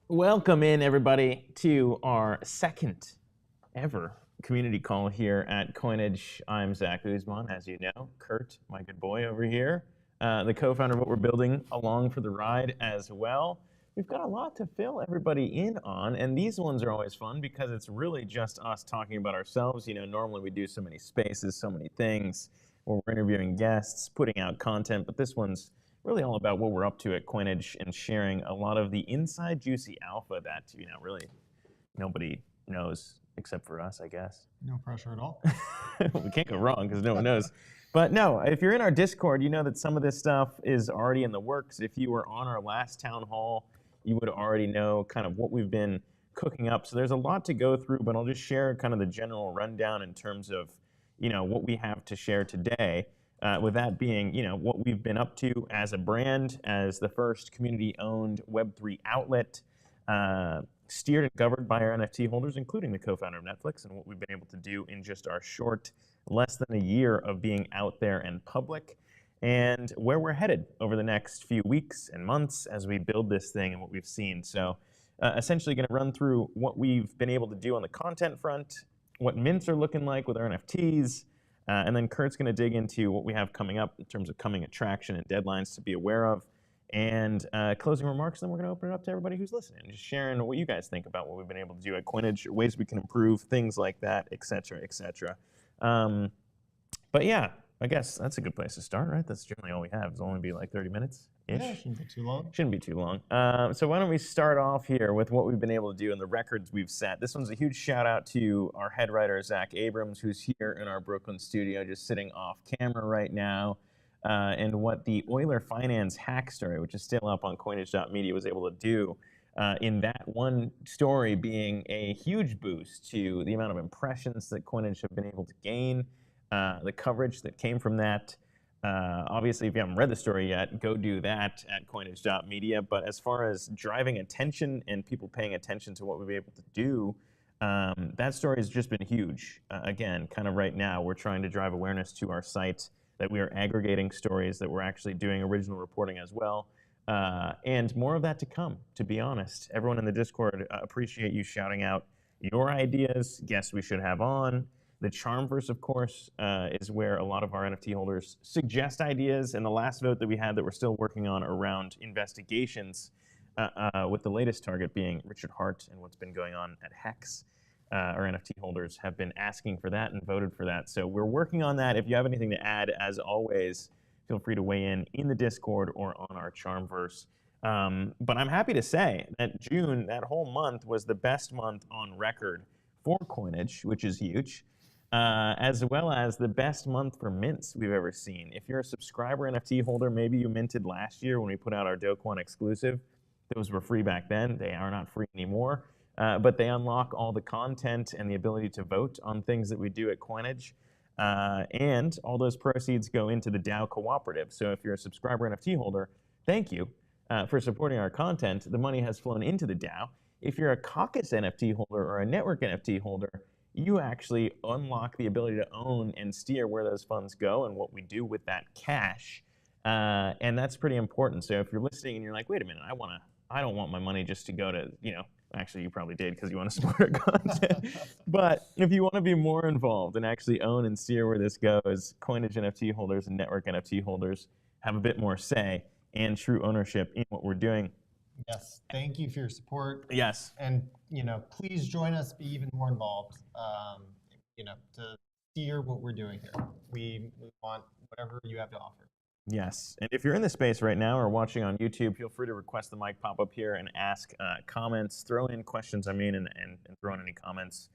Welcome in, everybody, to our second ever community call here at Coinage. I'm Zack Guzman, as you know. Kurt, my good boy over here, the co-founder of what we're building, along for the ride as well. We've got a lot to fill everybody in on, and these ones are always fun because it's really just us talking about ourselves. You know, normally we do so many spaces, so many things, where we're interviewing guests, putting out content, but this one's really all about what we're up to at Coinage and sharing a lot of the inside juicy alpha that, really nobody knows except for us, I guess. No pressure at all. We can't go wrong because no one knows. But no, if you're in our Discord, you know that some of this stuff is already in the works. If you were on our last town hall, you would already know kind of what we've been cooking up. So there's a lot to go through, but I'll just share kind of the general rundown in terms of, what we have to share today. With that being, what we've been up to as a brand, as the first community-owned Web3 outlet, steered and governed by our NFT holders, including the co-founder of Netflix, and what we've been able to do in just our short, less than a year of being out there and public, and where we're headed over the next few weeks and months as we build this thing and what we've seen. So essentially going to run through what we've been able to do on the content front, what mints are looking like with our NFTs, and then Kurt's going to dig into what we have coming up in terms of coming attraction and deadlines to be aware of, and closing remarks. Then we're going to open it up to everybody who's listening, just sharing what you guys think about what we've been able to do at Coinage, ways we can improve, things like that, et cetera, et cetera. But yeah, I guess that's a good place to start, right? That's generally all we have. It'll only be like 30 minutes. Yeah, shouldn't be too long. Shouldn't be too long. So why don't we start off here with what we've been able to do and the records we've set. This one's a huge shout out to our head writer, Zack Abrams, who's here in our Brooklyn studio, just sitting off camera right now. And what the Euler Finance hack story, which is still up on Coinage.media, was able to do in that one story being a huge boost to the amount of impressions that Coinage have been able to gain, the coverage that came from that. Obviously, if you haven't read the story yet, go do that at Coinage.media. But as far as driving attention and people paying attention to what we've been able to do, that story has just been huge. Again, kind of right now, we're trying to drive awareness to our site, that we are aggregating stories, that we're actually doing original reporting as well. And more of that to come, to be honest. Everyone in the Discord, appreciate you shouting out your ideas, guests we should have on. The Charmverse, of course, is where a lot of our NFT holders suggest ideas. And the last vote that we had that we're still working on around investigations, with the latest target being Richard Hart and what's been going on at Hex. Our NFT holders have been asking for that and voted for that. So we're working on that. If you have anything to add, as always, feel free to weigh in the Discord or on our Charmverse. But I'm happy to say that June, that whole month, was the best month on record for Coinage, which is huge. As well as the best month for mints we've ever seen. If you're a subscriber NFT holder, maybe you minted last year when we put out our Do-Kwon exclusive. Those were free back then. They are not free anymore. But they unlock all the content and the ability to vote on things that we do at Coinage. And all those proceeds go into the DAO Cooperative. So if you're a subscriber NFT holder, thank you for supporting our content. The money has flown into the DAO. If you're a Caucus NFT holder or a Network NFT holder, you actually unlock the ability to own and steer where those funds go and what we do with that cash. And that's pretty important. So if you're listening and you're like, wait a minute, I don't want my money just to go to, actually you probably did because you want to support our content. But if you want to be more involved and actually own and steer where this goes, Coinage NFT holders and Network NFT holders have a bit more say and true ownership in what we're doing. Yes, thank you for your support. Yes. And, please join us, be even more involved, to steer what we're doing here. We want whatever you have to offer. Yes, and if you're in the space right now or watching on YouTube, feel free to request the mic pop up here and ask comments, throw in questions, and throw in any comments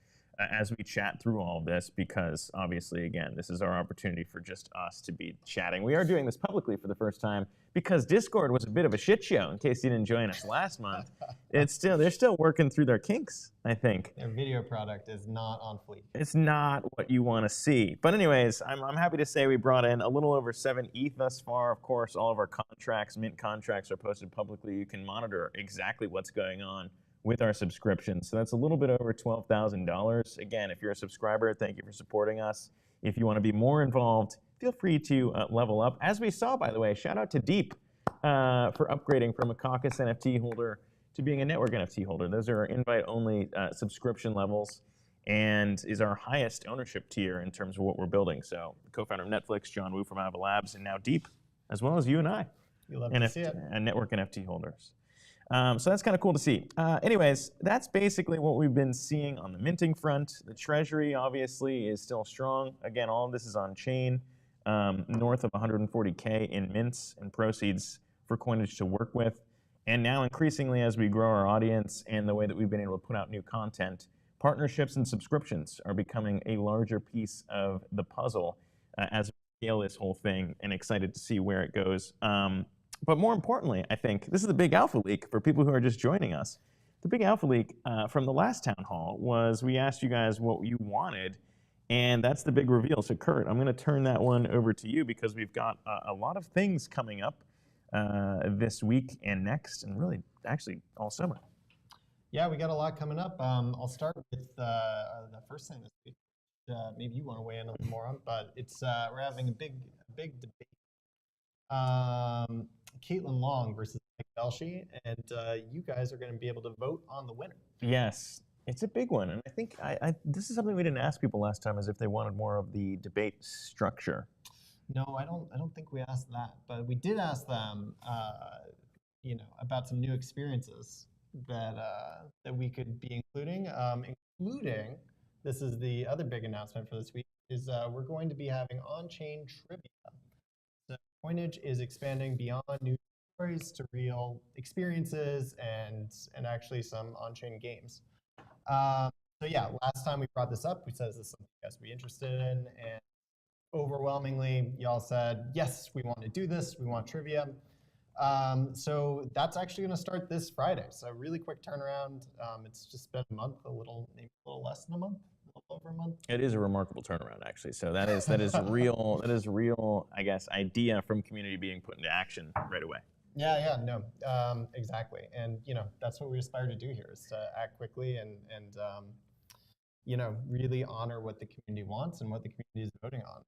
as we chat through all of this, because obviously, again, this is our opportunity for just us to be chatting. We are doing this publicly for the first time because Discord was a bit of a shit show, in case you didn't join us last month. They're still working through their kinks, I think. Their video product is not on fleek. It's not what you want to see. But anyways, I'm happy to say we brought in a little over 7 ETH thus far. Of course, all of our contracts, mint contracts, are posted publicly. You can monitor exactly what's going on with our subscription. So that's a little bit over $12,000. Again, if you're a subscriber, thank you for supporting us. If you want to be more involved, feel free to level up. As we saw, by the way, shout out to Deep for upgrading from a Caucus NFT holder to being a network NFT holder. Those are invite-only subscription levels and is our highest ownership tier in terms of what we're building. So the co-founder of Netflix, John Woo from Ava Labs, and now Deep, as well as you and I, You love to see it. network NFT holders. So that's kind of cool to see. Anyways, that's basically what we've been seeing on the minting front. The treasury, obviously, is still strong. Again, all of this is on chain, north of 140K in mints and proceeds for Coinage to work with. And now, increasingly, as we grow our audience and the way that we've been able to put out new content, partnerships and subscriptions are becoming a larger piece of the puzzle as we scale this whole thing, and excited to see where it goes. But more importantly, I think, this is the big alpha leak for people who are just joining us. The big alpha leak from the last town hall was we asked you guys what you wanted, and that's the big reveal. So Kurt, I'm going to turn that one over to you because we've got a lot of things coming up this week and next, and really actually all summer. Yeah, we got a lot coming up. I'll start with the first thing this week. Maybe you want to weigh in a little more on, but it's we're having a big debate. Caitlin Long versus Mike Belshi, and you guys are going to be able to vote on the winner. Yes, it's a big one, and I think this is something we didn't ask people last time, is if they wanted more of the debate structure. No, I don't think we asked that, but we did ask them, about some new experiences that we could be including, including. This is the other big announcement for this week, is we're going to be having on-chain trivia. So Coinage is expanding beyond new stories to real experiences and actually some on-chain games. So yeah, last time we brought this up, we said, is this something you guys would be interested in? And overwhelmingly, y'all said, yes, we want to do this. We want trivia. So that's actually going to start this Friday. So really quick turnaround. It's just been a month, maybe a little less than a month, a little over a month. It is a remarkable turnaround, actually. So that is real. That is real, I guess, idea from community being put into action right away. Yeah, no, exactly. And that's what we aspire to do here, is to act quickly and really honor what the community wants and what the community is voting on.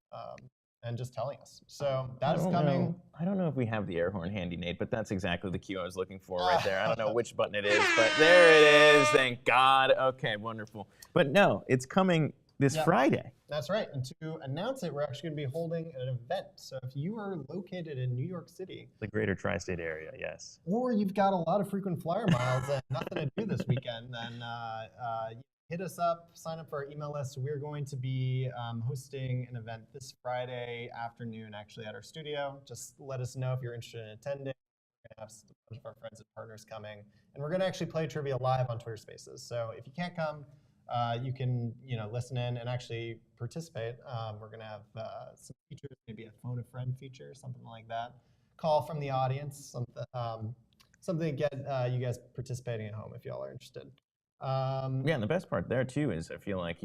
And just telling us. So that is coming. I don't know if we have the air horn handy, Nate, but that's exactly the cue I was looking for right there. I don't know which button it is, but there it is. Thank God. Okay, wonderful. But no, it's coming this Friday. That's right. And to announce it, we're actually going to be holding an event. So if you are located in New York City, the greater tri-state area, yes, or you've got a lot of frequent flyer miles and nothing to do this weekend, then hit us up, sign up for our email list. We're going to be hosting an event this Friday afternoon, actually, at our studio. Just let us know if you're interested in attending. We're going to have a bunch of our friends and partners coming. And we're going to actually play trivia live on Twitter Spaces. So if you can't come, you can listen in and actually participate. We're going to have some features, maybe a phone a friend feature, something like that. Call from the audience, something to get you guys participating at home if y'all are interested. Yeah, and the best part there too is I feel like,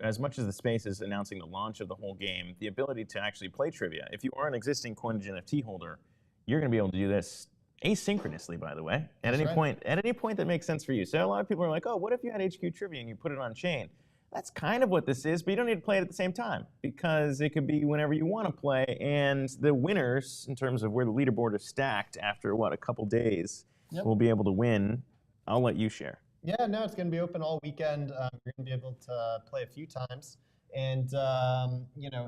as much as the space is announcing the launch of the whole game, the ability to actually play trivia. If you are an existing Coinage NFT holder, you're going to be able to do this asynchronously, by the way, at any point that makes sense for you. So a lot of people are like, oh, what if you had HQ trivia and you put it on chain? That's kind of what this is, but you don't need to play it at the same time, because it could be whenever you want to play, and the winners, in terms of where the leaderboard is stacked after, a couple days, will be able to win. I'll let you share. Yeah, no, it's going to be open all weekend. You're going to be able to play a few times. And,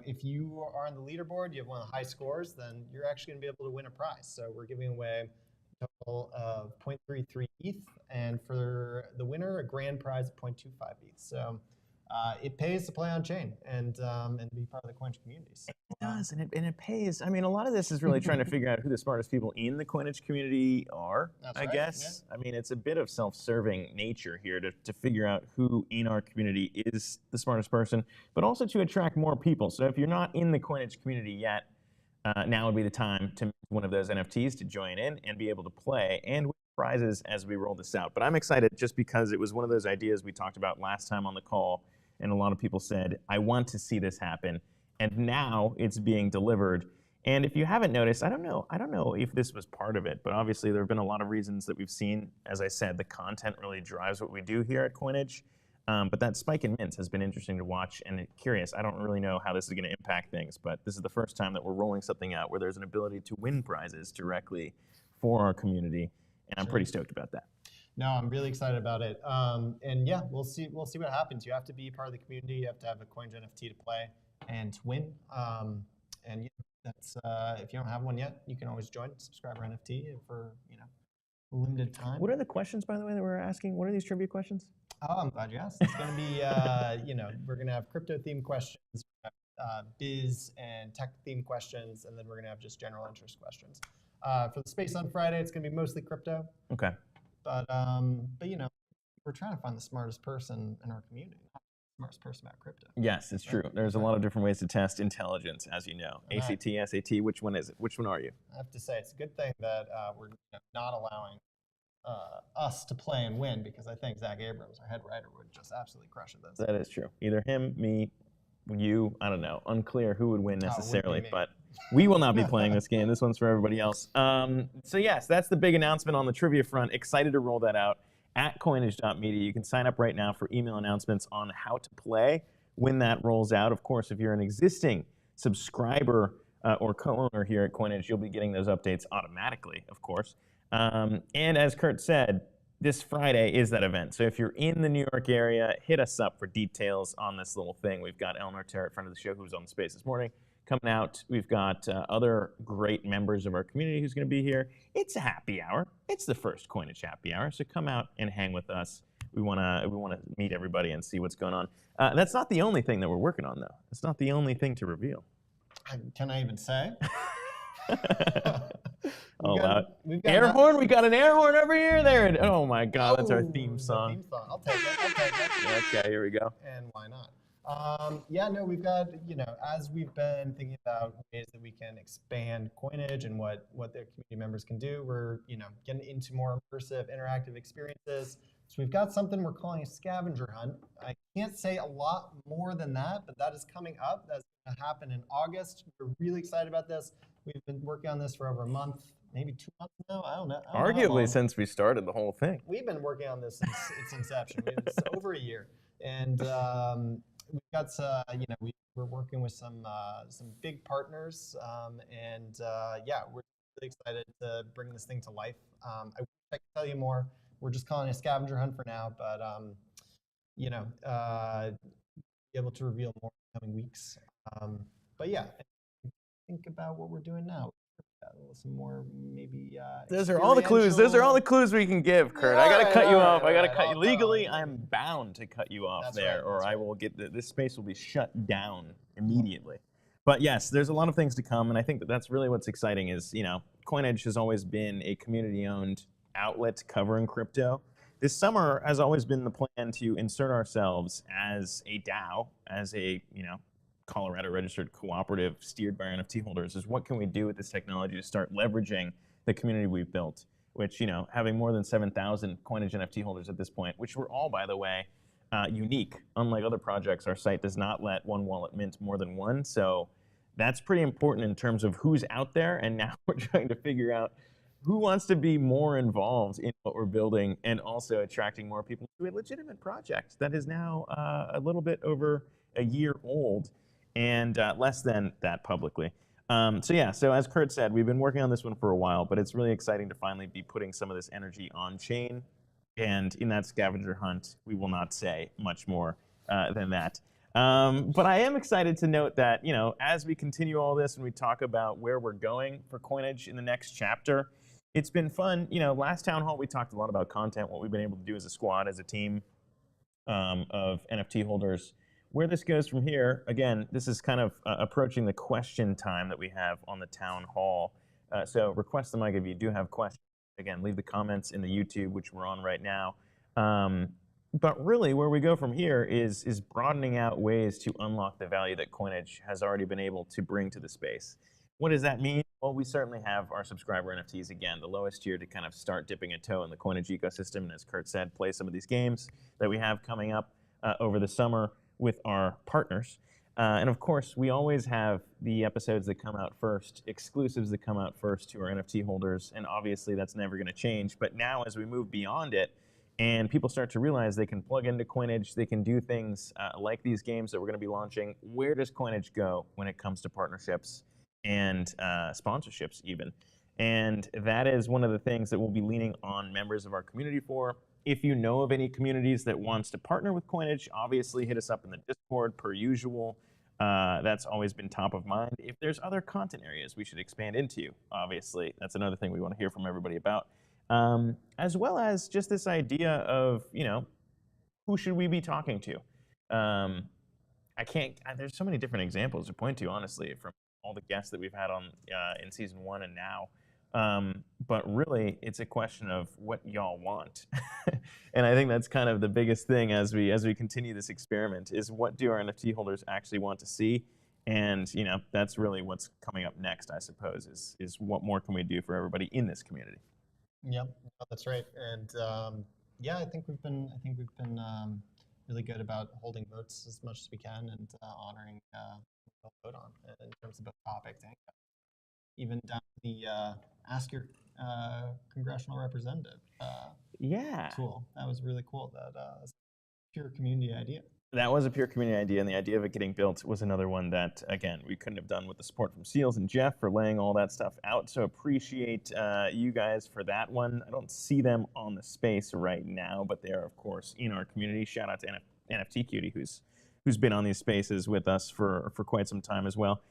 if you are on the leaderboard, you have one of the high scores, then you're actually going to be able to win a prize. So we're giving away a total of 0.33 ETH, and for the winner, a grand prize of 0.25 ETH. So it pays to play on chain and be part of the Coinage community. So, it does, and it pays. I mean, a lot of this is really trying to figure out who the smartest people in the Coinage community are, I guess. Yeah. I mean, it's a bit of self-serving nature here to figure out who in our community is the smartest person, but also to attract more people. So if you're not in the Coinage community yet, now would be the time to make one of those NFTs to join in and be able to play and win prizes as we roll this out. But I'm excited just because it was one of those ideas we talked about last time on the call, and a lot of people said, I want to see this happen. And now it's being delivered. And if you haven't noticed, I don't know if this was part of it, but obviously there have been a lot of reasons that we've seen. As I said, the content really drives what we do here at Coinage. But that spike in mints has been interesting to watch and curious. I don't really know how this is going to impact things, but this is the first time that we're rolling something out where there's an ability to win prizes directly for our community. And I'm pretty stoked about that. No, I'm really excited about it. And yeah, we'll see. We'll see what happens. You have to be part of the community. You have to have a Coinage NFT to play and to win. And yeah, that's if you don't have one yet, you can always join subscriber NFT for a limited time. What are the questions, by the way, that we're asking? What are these trivia questions? Oh, I'm glad you asked. It's going to be we're going to have crypto themed questions, biz and tech themed questions, and then we're going to have just general interest questions. For the space on Friday, it's going to be mostly crypto. Okay. But we're trying to find the smartest person in our community, not the smartest person about crypto. Yes, it's true. There's a lot of different ways to test intelligence, as you know. And ACT, SAT, which one is it? Which one are you? I have to say, it's a good thing that we're not allowing us to play and win, because I think Zack Abrams, our head writer, would just absolutely crush at this. That is true. Either him, me, you, I don't know. Unclear who would win necessarily, but we will not be playing this game. This one's for everybody else. So yes, that's the big announcement on the trivia front. Excited to roll that out at coinage.media. You can sign up right now for email announcements on how to play when that rolls out. Of course, if you're an existing subscriber or co-owner here at Coinage, you'll be getting those updates automatically, of course. And as Kurt said, this Friday is that event. So if you're in the New York area, hit us up for details on this little thing. We've got Eleanor Terrett, friend of the show, who was on the space this morning, coming out. We've got other great members of our community who's going to be here. It's a happy hour. It's the first Coinage happy hour. So come out and hang with us. We want to meet everybody and see what's going on. That's not the only thing that we're working on, though. It's not the only thing to reveal. Can I even say? Air horn? We got an air horn over here. There. Oh my God, that's our theme song. Theme song. I'll take it. Okay, here we go. And why not? We've got, as we've been thinking about ways that we can expand Coinage and what their community members can do, we're, getting into more immersive, interactive experiences. So we've got something we're calling a scavenger hunt. I can't say a lot more than that, but that is coming up. That's going to happen in August. We're really excited about this. We've been working on this for over a month, maybe 2 months now. I don't know. Arguably since we started the whole thing. We've been working on this since its inception. It's over a year. And we've got, we're working with some big partners, we're really excited to bring this thing to life. I wish I could tell you more. We're just calling it a scavenger hunt for now, but be able to reveal more in the coming weeks. Think about what we're doing now. Some more maybe. Those are all the clues. Those are all the clues we can give, Kurt. I gotta cut you off. I gotta cut you legally. I am bound to cut you off there, or I will get this space will be shut down immediately. But yes, there's a lot of things to come, and I think that's really what's exciting. Is Coinage has always been a community-owned outlet covering crypto. This summer has always been the plan to insert ourselves as a DAO, as a Colorado registered cooperative steered by our NFT holders. Is what can we do with this technology to start leveraging the community we've built, which having more than 7,000 Coinage NFT holders at this point, which were all, by the way, unique. Unlike other projects, our site does not let one wallet mint more than one, so that's pretty important in terms of who's out there. And now we're trying to figure out who wants to be more involved in what we're building, and also attracting more people to a legitimate project that is now a little bit over a year old, and less than that publicly. So as Kurt said, we've been working on this one for a while, but it's really exciting to finally be putting some of this energy on chain. And in that scavenger hunt, we will not say much more than that. But I am excited to note that, as we continue all this and we talk about where we're going for Coinage in the next chapter, it's been fun. Last town hall, we talked a lot about content, what we've been able to do as a squad, as a team of NFT holders. Where this goes from here, again, this is kind of approaching the question time that we have on the town hall. So request the mic if you do have questions. Again, leave the comments in the YouTube, which we're on right now. But really, where we go from here is broadening out ways to unlock the value that Coinage has already been able to bring to the space. What does that mean? Well, we certainly have our subscriber NFTs, again, the lowest tier to kind of start dipping a toe in the Coinage ecosystem. And as Kurt said, play some of these games that we have coming up over the summer with our partners. And of course, we always have the episodes that come out first, exclusives that come out first to our NFT holders. And obviously, that's never going to change. But now, as we move beyond it, and people start to realize they can plug into Coinage, they can do things like these games that we're going to be launching, where does Coinage go when it comes to partnerships and sponsorships even? And that is one of the things that we'll be leaning on members of our community for. If you know of any communities that wants to partner with Coinage, obviously hit us up in the Discord per usual. That's always been top of mind. If there's other content areas we should expand into, obviously, that's another thing we want to hear from everybody about. As well as just this idea of, who should we be talking to? There's so many different examples to point to, honestly, from all the guests that we've had on in season 1 and now. But really, it's a question of what y'all want. And I think that's kind of the biggest thing as we continue this experiment is what do our NFT holders actually want to see? And that's really what's coming up next, I suppose, is what more can we do for everybody in this community? Yep, that's right. And yeah, I think we've been really good about holding votes as much as we can and honoring what we'll vote on in terms of both topics and even down to the ask your congressional representative tool. That was really cool. That was a pure community idea. That was a pure community idea, and the idea of it getting built was another one that, again, we couldn't have done with the support from Seals and Jeff for laying all that stuff out. So appreciate you guys for that one. I don't see them on the space right now, but they are, of course, in our community. Shout out to NFT Cutie, who's been on these spaces with us for quite some time as well.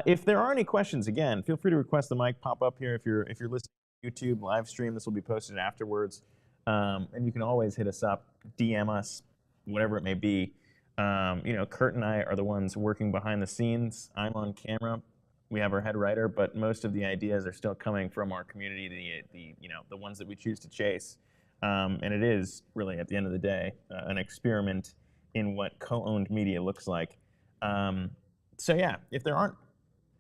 If there are any questions, again, feel free to request the mic, pop up here if you're listening to YouTube live stream. This will be posted afterwards, and you can always hit us up, DM us, whatever it may be. Kurt and I are the ones working behind the scenes. I'm on camera. We have our head writer, but most of the ideas are still coming from our community, the ones that we choose to chase. And it is really, at the end of the day, an experiment in what co-owned media looks like. So yeah, if there aren't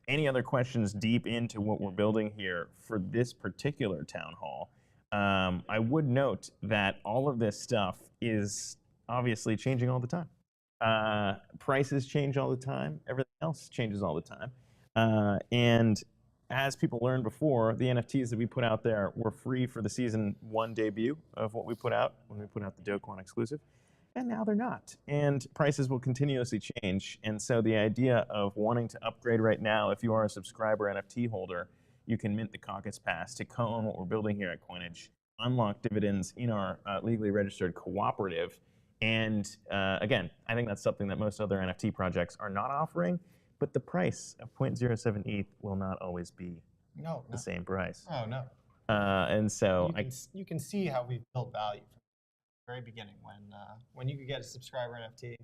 any other questions deep into what we're building here for this particular town hall, I would note that all of this stuff is obviously changing all the time. Prices change all the time. Everything else changes all the time. And as people learned before, the NFTs that we put out there were free for the season 1 debut of what we put out when we put out the Dokwan exclusive. And now they're not. And prices will continuously change. And so the idea of wanting to upgrade right now, if you are a subscriber NFT holder, you can mint the Caucus Pass to co-own what we're building here at Coinage, unlock dividends in our legally registered cooperative. And again, I think that's something that most other NFT projects are not offering, but the price of 0.07 ETH will not always be the same price. Oh, no. And so you can see how we've built value from the very beginning when you could get a subscriber NFT,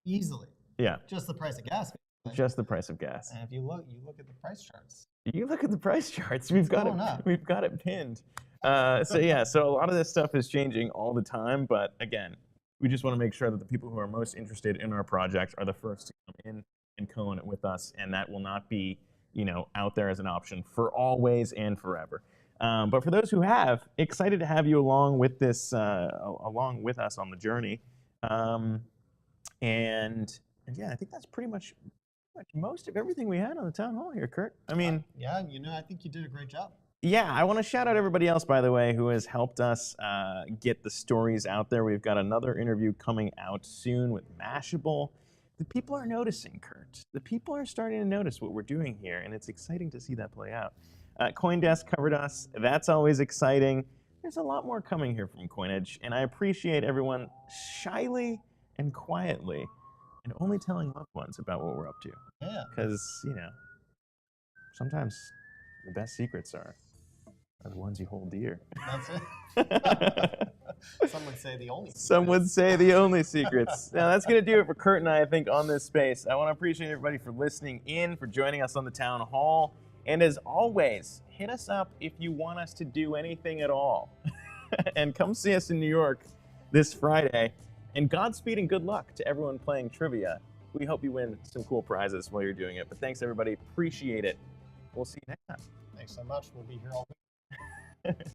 easily. Yeah. Just the price of gas. Basically. Just the price of gas. And if you look at the price charts. You look at the price charts. We've got it pinned. So a lot of this stuff is changing all the time, but again, we just want to make sure that the people who are most interested in our project are the first to come in and co-own it with us, and that will not be, out there as an option for always and forever. But for those who have, excited to have you along with this, along with us on the journey. And yeah, I think that's pretty much most of everything we had on the town hall here, Kurt. I mean, yeah, I think you did a great job. Yeah, I want to shout out everybody else, by the way, who has helped us get the stories out there. We've got another interview coming out soon with Mashable. The people are noticing, Kurt. The people are starting to notice what we're doing here, and it's exciting to see that play out. CoinDesk covered us. That's always exciting. There's a lot more coming here from Coinage, and I appreciate everyone shyly and quietly and only telling loved ones about what we're up to. Yeah. Because, sometimes the best secrets are the ones you hold dear. That's it. Some would say the only secrets. Some would say the only secrets. Now, that's going to do it for Kurt and I think, on this space. I want to appreciate everybody for listening in, for joining us on the town hall. And as always, hit us up if you want us to do anything at all. And come see us in New York this Friday. And Godspeed and good luck to everyone playing trivia. We hope you win some cool prizes while you're doing it. But thanks, everybody. Appreciate it. We'll see you next time. Thanks so much. We'll be here all week.